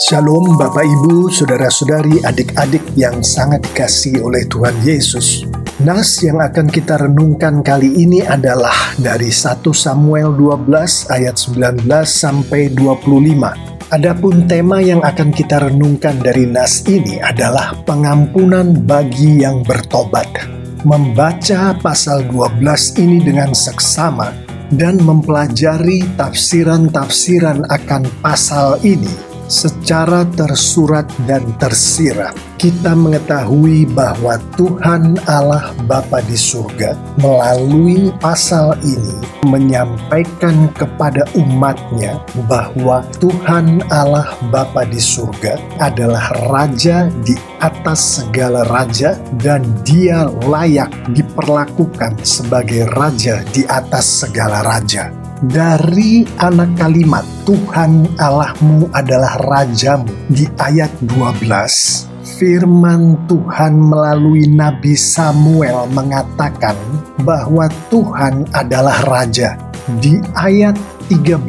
Shalom Bapak Ibu, Saudara-saudari, adik-adik yang sangat dikasihi oleh Tuhan Yesus. Nas yang akan kita renungkan kali ini adalah dari 1 Samuel 12 ayat 19 sampai 25. Adapun tema yang akan kita renungkan dari nas ini adalah pengampunan bagi yang bertobat. Membaca pasal 12 ini dengan seksama dan mempelajari tafsiran-tafsiran akan pasal ini secara tersurat dan tersirat, kita mengetahui bahwa Tuhan Allah Bapa di surga melalui pasal ini menyampaikan kepada umatnya bahwa Tuhan Allah Bapa di surga adalah Raja di atas segala raja dan Dia layak diperlakukan sebagai Raja di atas segala raja. Dari anak kalimat Tuhan Allahmu adalah Rajamu di ayat 12, firman Tuhan melalui Nabi Samuel mengatakan bahwa Tuhan adalah Raja. Di ayat 13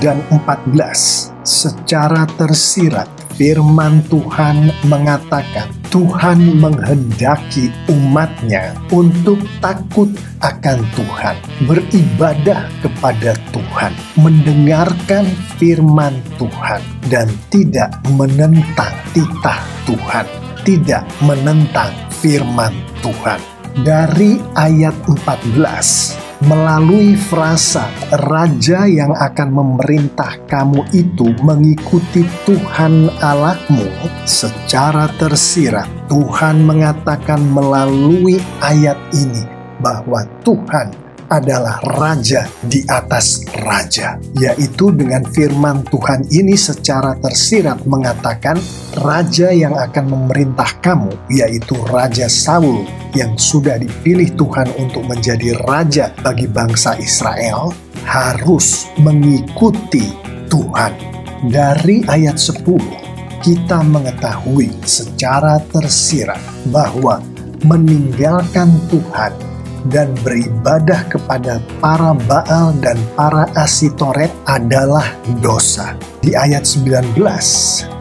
dan 14 secara tersirat firman Tuhan mengatakan Tuhan menghendaki umatnya untuk takut akan Tuhan, beribadah kepada Tuhan, mendengarkan firman Tuhan, dan tidak menentang titah Tuhan, tidak menentang firman Tuhan. Dari ayat 14, melalui frasa Raja yang akan memerintah kamu itu mengikuti Tuhan Allahmu secara tersirat, Tuhan mengatakan melalui ayat ini bahwa Tuhan adalah Raja di atas raja, yaitu dengan firman Tuhan ini secara tersirat mengatakan Raja yang akan memerintah kamu, yaitu Raja Saul yang sudah dipilih Tuhan untuk menjadi raja bagi bangsa Israel, harus mengikuti Tuhan. Dari ayat 10 kita mengetahui secara tersirat bahwa meninggalkan Tuhan dan beribadah kepada para Baal dan para Asitoret adalah dosa. Di ayat 19,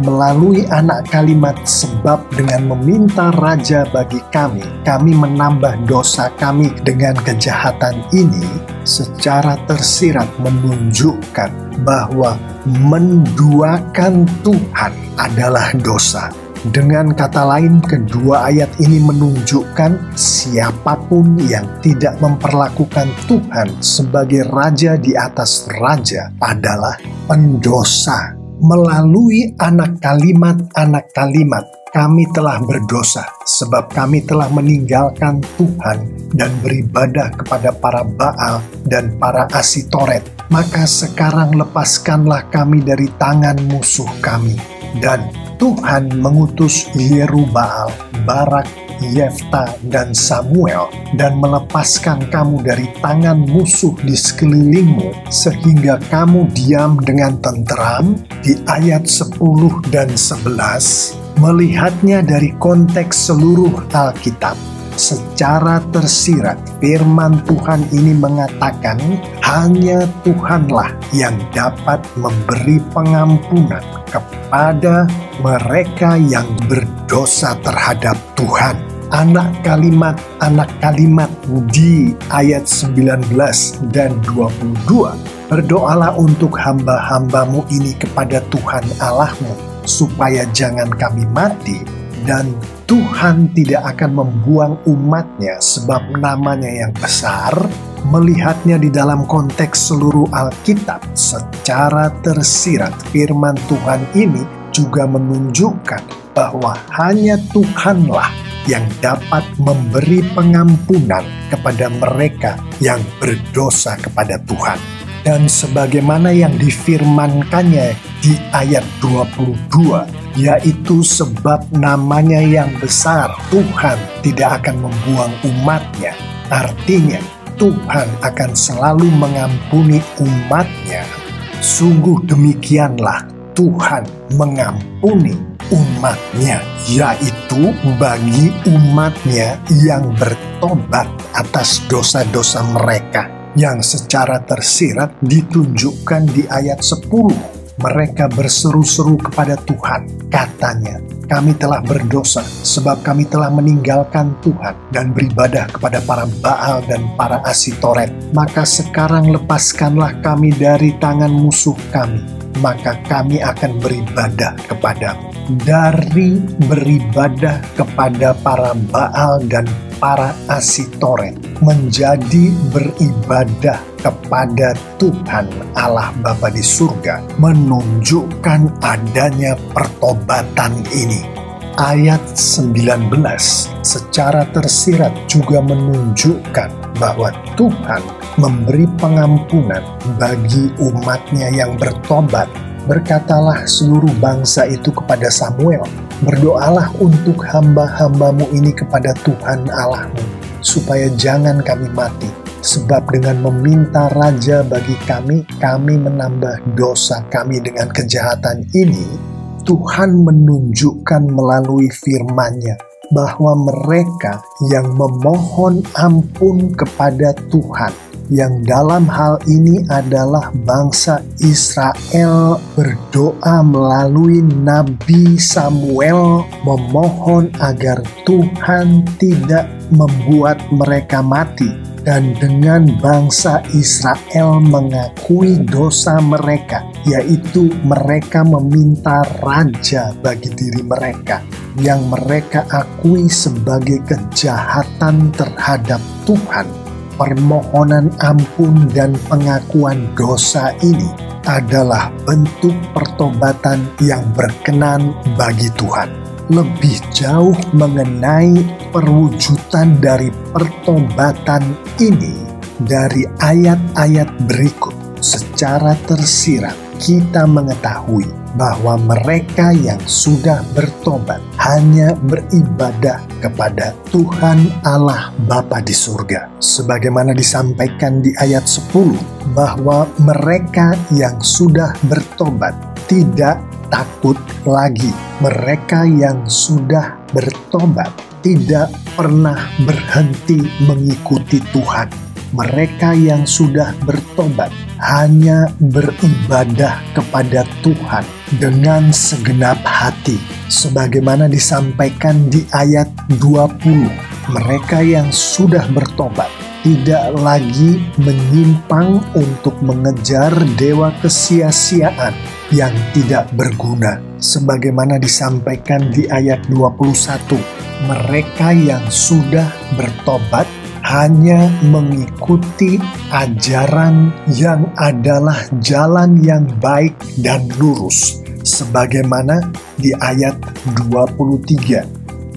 melalui anak kalimat sebab dengan meminta raja bagi kami menambah dosa kami dengan kejahatan ini, secara tersirat menunjukkan bahwa menduakan Tuhan adalah dosa. Dengan kata lain, kedua ayat ini menunjukkan siapapun yang tidak memperlakukan Tuhan sebagai Raja di atas raja adalah pendosa. Melalui anak kalimat kami telah berdosa sebab kami telah meninggalkan Tuhan dan beribadah kepada para Baal dan para Asitoret. Maka sekarang lepaskanlah kami dari tangan musuh kami. Dan Tuhan mengutus Yerubbaal, Barak, Yefta, dan Samuel dan melepaskan kamu dari tangan musuh di sekelilingmu sehingga kamu diam dengan tenteram. Di ayat 10 dan 11, melihatnya dari konteks seluruh Alkitab, secara tersirat firman Tuhan ini mengatakan hanya Tuhanlah yang dapat memberi pengampunan kepada mereka yang berdosa terhadap Tuhan. Anak kalimat di ayat 19 dan 22, berdoalah untuk hamba-hambamu ini kepada Tuhan Allahmu supaya jangan kami mati, dan Tuhan tidak akan membuang umatnya sebab namanya yang besar. Melihatnya di dalam konteks seluruh Alkitab secara tersirat, firman Tuhan ini juga menunjukkan bahwa hanya Tuhanlah yang dapat memberi pengampunan kepada mereka yang berdosa kepada Tuhan. Dan sebagaimana yang difirmankannya di ayat 22, yaitu sebab namanya yang besar, Tuhan tidak akan membuang umatnya. Artinya, Tuhan akan selalu mengampuni umatnya. Sungguh demikianlah Tuhan mengampuni umatnya, yaitu bagi umatnya yang bertobat atas dosa-dosa mereka, yang secara tersirat ditunjukkan di ayat 10. Mereka berseru-seru kepada Tuhan. Katanya, kami telah berdosa sebab kami telah meninggalkan Tuhan dan beribadah kepada para Baal dan para Asitoret. Maka sekarang lepaskanlah kami dari tangan musuh kami, maka kami akan beribadah kepadamu. Dari beribadah kepada para Baal dan para Asitoret menjadi beribadah kepada Tuhan Allah Bapa di surga menunjukkan adanya pertobatan ini. Ayat 19 secara tersirat juga menunjukkan bahwa Tuhan memberi pengampunan bagi umatnya yang bertobat. Berkatalah seluruh bangsa itu kepada Samuel, berdoalah untuk hamba-hambamu ini kepada Tuhan Allahmu, supaya jangan kami mati. Sebab dengan meminta raja bagi kami menambah dosa kami dengan kejahatan ini. Tuhan menunjukkan melalui firman-Nya bahwa mereka yang memohon ampun kepada Tuhan, yang dalam hal ini adalah bangsa Israel, berdoa melalui Nabi Samuel memohon agar Tuhan tidak membuat mereka mati. Dan dengan bangsa Israel mengakui dosa mereka, yaitu mereka meminta raja bagi diri mereka, yang mereka akui sebagai kejahatan terhadap Tuhan. Permohonan ampun dan pengakuan dosa ini adalah bentuk pertobatan yang berkenan bagi Tuhan. Lebih jauh mengenai perwujudan dari pertobatan ini dari ayat-ayat berikut. Secara tersirat kita mengetahui bahwa mereka yang sudah bertobat hanya beribadah kepada Tuhan Allah Bapa di surga. Sebagaimana disampaikan di ayat 10, bahwa mereka yang sudah bertobat tidak takut lagi. Mereka yang sudah bertobat tidak pernah berhenti mengikuti Tuhan. Mereka yang sudah bertobat hanya beribadah kepada Tuhan dengan segenap hati. Sebagaimana disampaikan di ayat 20, mereka yang sudah bertobat tidak lagi menyimpang untuk mengejar dewa kesia-siaan yang tidak berguna. Sebagaimana disampaikan di ayat 21, mereka yang sudah bertobat hanya mengikuti ajaran yang adalah jalan yang baik dan lurus. Sebagaimana di ayat 23,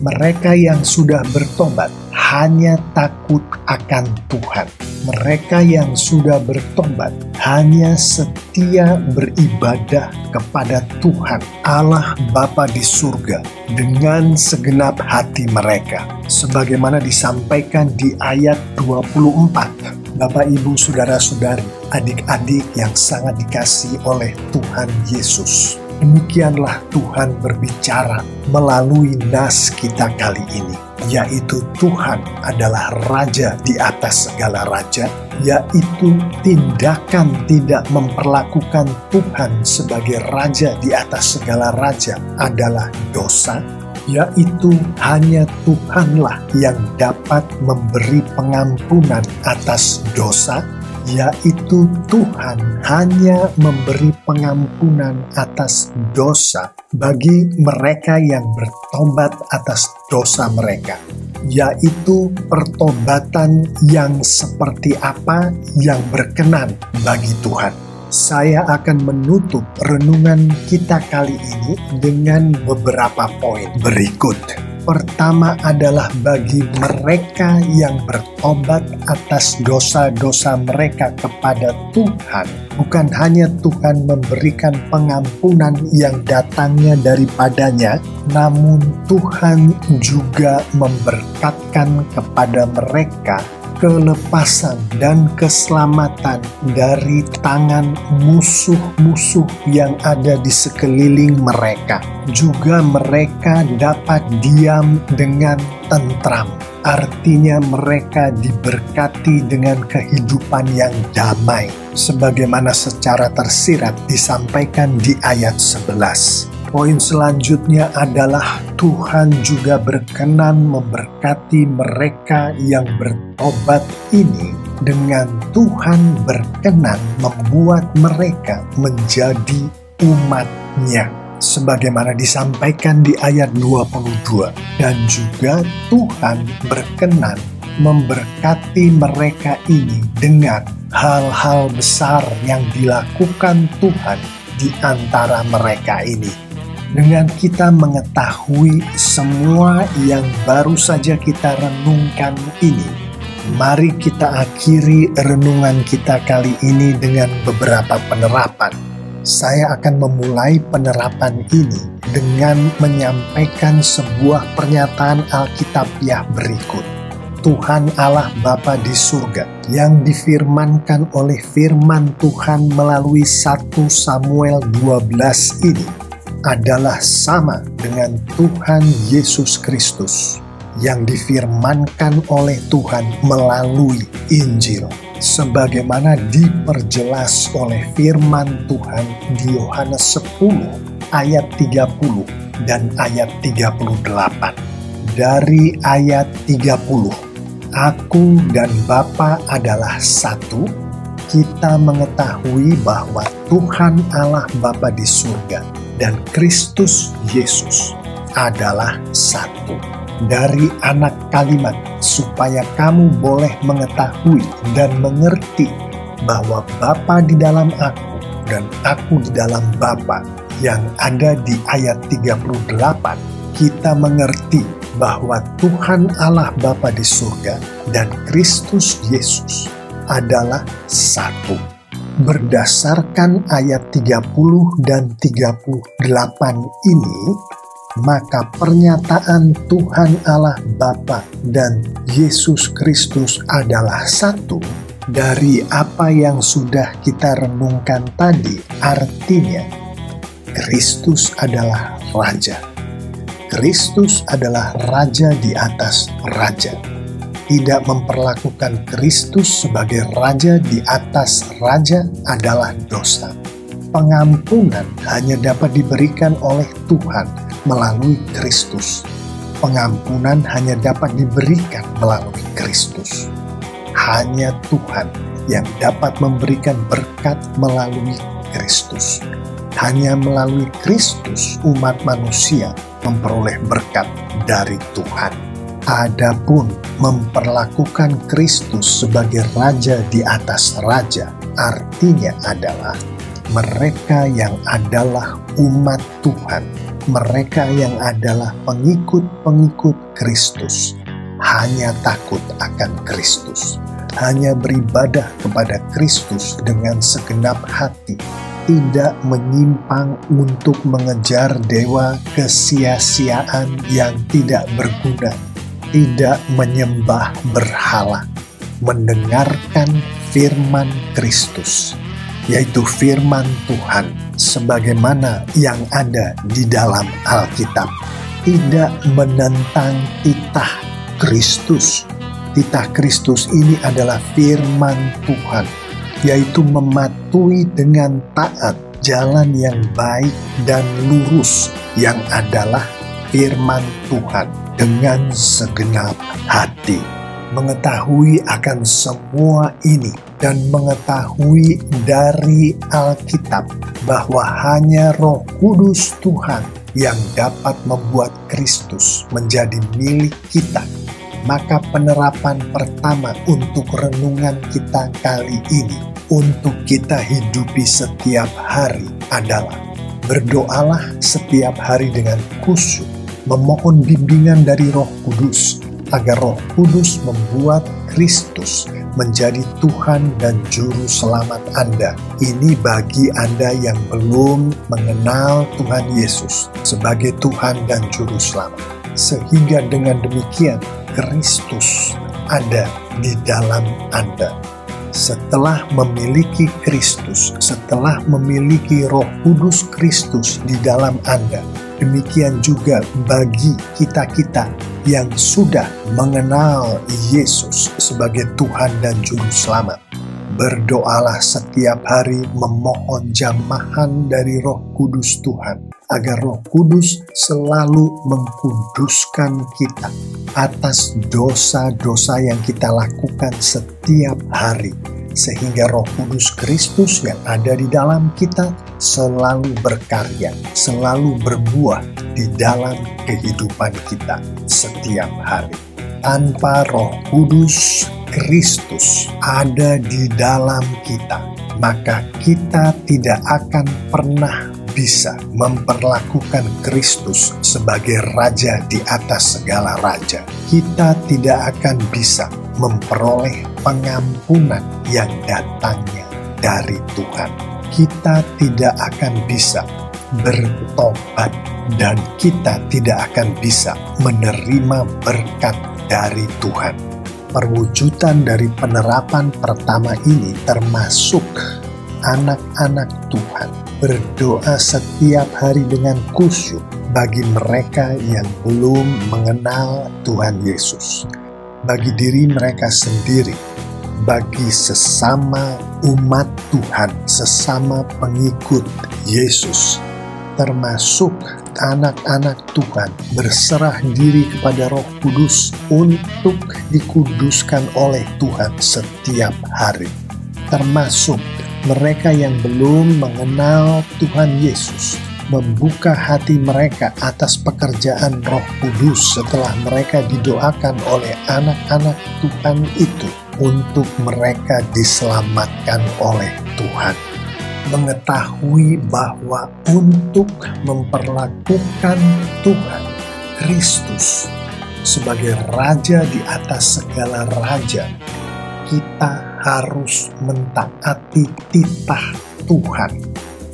mereka yang sudah bertobat hanya takut akan Tuhan. Mereka yang sudah bertobat hanya setia beribadah kepada Tuhan Allah Bapa di surga dengan segenap hati mereka. Sebagaimana disampaikan di ayat 24, Bapak, Ibu, Saudara-saudari, adik-adik yang sangat dikasihi oleh Tuhan Yesus. Demikianlah Tuhan berbicara melalui nas kita kali ini, yaitu Tuhan adalah Raja di atas segala raja, yaitu tindakan tidak memperlakukan Tuhan sebagai Raja di atas segala raja adalah dosa, yaitu hanya Tuhanlah yang dapat memberi pengampunan atas dosa, yaitu Tuhan hanya memberi pengampunan atas dosa bagi mereka yang bertobat atas dosa mereka, yaitu pertobatan yang seperti apa yang berkenan bagi Tuhan. Saya akan menutup renungan kita kali ini dengan beberapa poin berikut. Pertama adalah bagi mereka yang bertobat atas dosa-dosa mereka kepada Tuhan, bukan hanya Tuhan memberikan pengampunan yang datangnya daripadanya, namun Tuhan juga memberkatkan kepada mereka kelepasan dan keselamatan dari tangan musuh-musuh yang ada di sekeliling mereka. Juga mereka dapat diam dengan tentram. Artinya mereka diberkati dengan kehidupan yang damai, sebagaimana secara tersirat disampaikan di ayat 11. Poin selanjutnya adalah Tuhan juga berkenan memberkati mereka yang bertobat ini dengan Tuhan berkenan membuat mereka menjadi umat-Nya. Sebagaimana disampaikan di ayat 22. Dan juga Tuhan berkenan memberkati mereka ini dengan hal-hal besar yang dilakukan Tuhan di antara mereka ini. Dengan kita mengetahui semua yang baru saja kita renungkan ini, mari kita akhiri renungan kita kali ini dengan beberapa penerapan. Saya akan memulai penerapan ini dengan menyampaikan sebuah pernyataan Alkitabiah berikut. Tuhan Allah Bapa di surga yang difirmankan oleh firman Tuhan melalui 1 Samuel 12 ini adalah sama dengan Tuhan Yesus Kristus yang difirmankan oleh Tuhan melalui Injil, sebagaimana diperjelas oleh firman Tuhan di Yohanes 10 ayat 30 dan ayat 38. Dari ayat 30, Aku dan Bapa adalah satu, kita mengetahui bahwa Tuhan Allah Bapa di surga dan Kristus Yesus adalah satu. Dari anak kalimat, supaya kamu boleh mengetahui dan mengerti bahwa Bapa di dalam aku dan aku di dalam Bapa, yang ada di ayat 38, kita mengerti bahwa Tuhan Allah Bapa di surga dan Kristus Yesus adalah satu. Berdasarkan ayat 30 dan 38 ini, maka pernyataan Tuhan Allah Bapa dan Yesus Kristus adalah satu dari apa yang sudah kita renungkan tadi. Artinya, Kristus adalah Raja. Kristus adalah Raja di atas raja. Tidak memperlakukan Kristus sebagai Raja di atas raja adalah dosa. Pengampunan hanya dapat diberikan oleh Tuhan melalui Kristus. Pengampunan hanya dapat diberikan melalui Kristus. Hanya Tuhan yang dapat memberikan berkat melalui Kristus. Hanya melalui Kristus umat manusia memperoleh berkat dari Tuhan. Adapun memperlakukan Kristus sebagai Raja di atas raja, artinya adalah mereka yang adalah umat Tuhan, mereka yang adalah pengikut-pengikut Kristus, hanya takut akan Kristus, hanya beribadah kepada Kristus dengan segenap hati, tidak menyimpang untuk mengejar dewa kesia-siaan yang tidak berguna, tidak menyembah berhala, mendengarkan firman Kristus, yaitu firman Tuhan sebagaimana yang ada di dalam Alkitab, tidak menentang titah Kristus. Titah Kristus ini adalah firman Tuhan, yaitu mematuhi dengan taat jalan yang baik dan lurus yang adalah firman Tuhan dengan segenap hati. Mengetahui akan semua ini dan mengetahui dari Alkitab bahwa hanya Roh Kudus Tuhan yang dapat membuat Kristus menjadi milik kita, maka penerapan pertama untuk renungan kita kali ini, untuk kita hidupi setiap hari adalah berdoalah setiap hari dengan khusyuk, memohon bimbingan dari Roh Kudus, agar Roh Kudus membuat Kristus menjadi Tuhan dan Juru Selamat Anda. Ini bagi Anda yang belum mengenal Tuhan Yesus sebagai Tuhan dan Juru Selamat. Sehingga dengan demikian, Kristus ada di dalam Anda. Setelah memiliki Kristus, setelah memiliki Roh Kudus Kristus di dalam Anda, demikian juga bagi kita-kita yang sudah mengenal Yesus sebagai Tuhan dan Juru Selamat. Berdoalah setiap hari memohon jamahan dari Roh Kudus Tuhan, agar Roh Kudus selalu mengkuduskan kita atas dosa-dosa yang kita lakukan setiap hari, sehingga Roh Kudus Kristus yang ada di dalam kita selalu berkarya, selalu berbuah di dalam kehidupan kita setiap hari. Tanpa Roh Kudus Kristus ada di dalam kita, maka kita tidak akan pernah bisa memperlakukan Kristus sebagai Raja di atas segala raja. Kita tidak akan bisa memperoleh pengampunan yang datangnya dari Tuhan. Kita tidak akan bisa bertobat dan kita tidak akan bisa menerima berkat dari Tuhan. Perwujudan dari penerapan pertama ini termasuk anak-anak Tuhan berdoa setiap hari dengan khusyuk bagi mereka yang belum mengenal Tuhan Yesus, bagi diri mereka sendiri, bagi sesama umat Tuhan, sesama pengikut Yesus, termasuk anak-anak Tuhan berserah diri kepada Roh Kudus untuk dikuduskan oleh Tuhan setiap hari, termasuk mereka yang belum mengenal Tuhan Yesus, membuka hati mereka atas pekerjaan Roh Kudus setelah mereka didoakan oleh anak-anak Tuhan itu untuk mereka diselamatkan oleh Tuhan. Mengetahui bahwa untuk memperlakukan Tuhan Kristus sebagai Raja di atas segala raja, kita harus mentaati titah Tuhan,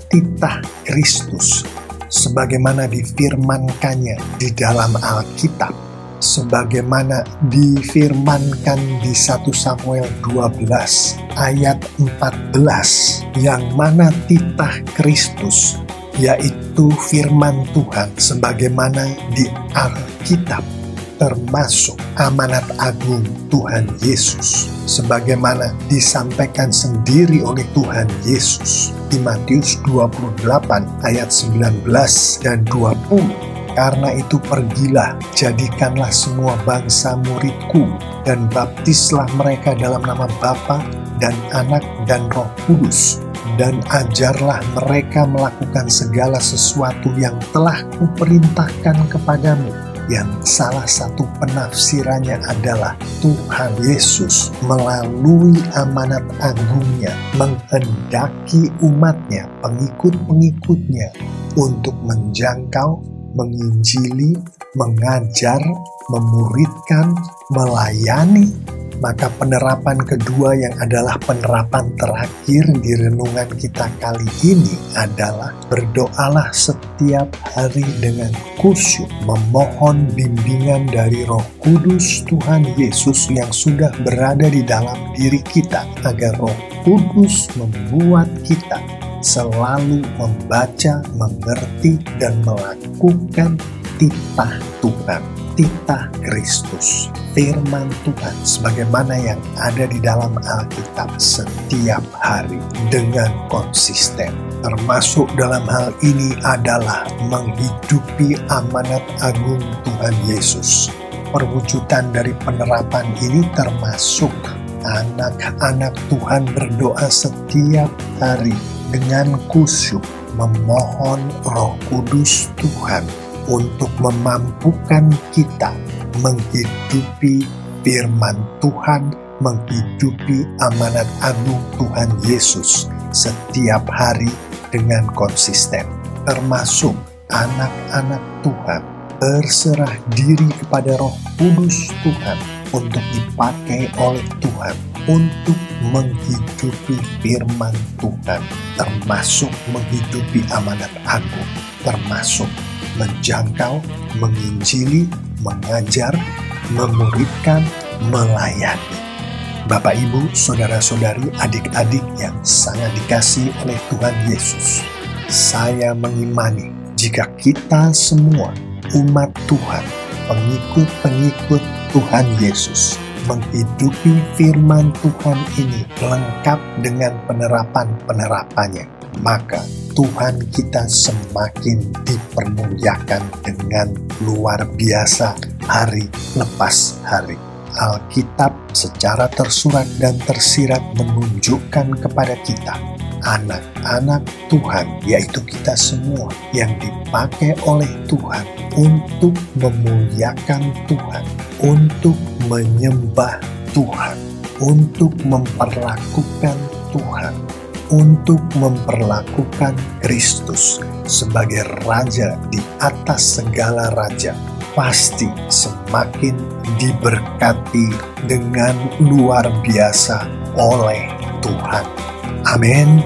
titah Kristus, sebagaimana difirmankannya di dalam Alkitab, sebagaimana difirmankan di 1 Samuel 12 ayat 14, yang mana titah Kristus, yaitu firman Tuhan sebagaimana di Alkitab, termasuk amanat agung Tuhan Yesus, sebagaimana disampaikan sendiri oleh Tuhan Yesus di Matius 28 ayat 19 dan 20. Karena itu pergilah, jadikanlah semua bangsa muridku, dan baptislah mereka dalam nama Bapa dan Anak dan Roh Kudus, dan ajarlah mereka melakukan segala sesuatu yang telah kuperintahkan kepadamu. Yang salah satu penafsirannya adalah Tuhan Yesus melalui amanat agungnya menghendaki umatnya, pengikut-pengikutnya, untuk menjangkau, menginjili, mengajar, memuridkan, melayani. Maka penerapan kedua yang adalah penerapan terakhir di renungan kita kali ini adalah berdoalah setiap hari dengan khusyuk, memohon bimbingan dari Roh Kudus Tuhan Yesus yang sudah berada di dalam diri kita, agar Roh Kudus membuat kita selalu membaca, mengerti, dan melakukan titah Tuhan, titah Kristus, firman Tuhan sebagaimana yang ada di dalam Alkitab setiap hari dengan konsisten. Termasuk dalam hal ini adalah menghidupi amanat agung Tuhan Yesus. Perwujudan dari penerapan ini termasuk anak-anak Tuhan berdoa setiap hari dengan khusyuk, memohon Roh Kudus Tuhan untuk memampukan kita menghidupi firman Tuhan, menghidupi amanat agung Tuhan Yesus setiap hari dengan konsisten. Termasuk anak-anak Tuhan berserah diri kepada Roh Kudus Tuhan untuk dipakai oleh Tuhan untuk menghidupi firman Tuhan, termasuk menghidupi amanat agung, termasuk menjangkau, menginjili, mengajar, memuridkan, melayani. Bapak, Ibu, saudara-saudari, adik-adik yang sangat dikasihi oleh Tuhan Yesus, saya mengimani jika kita semua umat Tuhan, pengikut-pengikut Tuhan Yesus, menghidupi firman Tuhan ini lengkap dengan penerapan-penerapannya, maka Tuhan kita semakin dipermuliakan dengan luar biasa hari lepas hari. Alkitab secara tersurat dan tersirat menunjukkan kepada kita, anak-anak Tuhan, yaitu kita semua yang dipakai oleh Tuhan untuk memuliakan Tuhan, untuk menyembah Tuhan, untuk memperlakukan Tuhan, untuk memperlakukan Kristus sebagai Raja di atas segala raja, pasti semakin diberkati dengan luar biasa oleh Tuhan. Amin.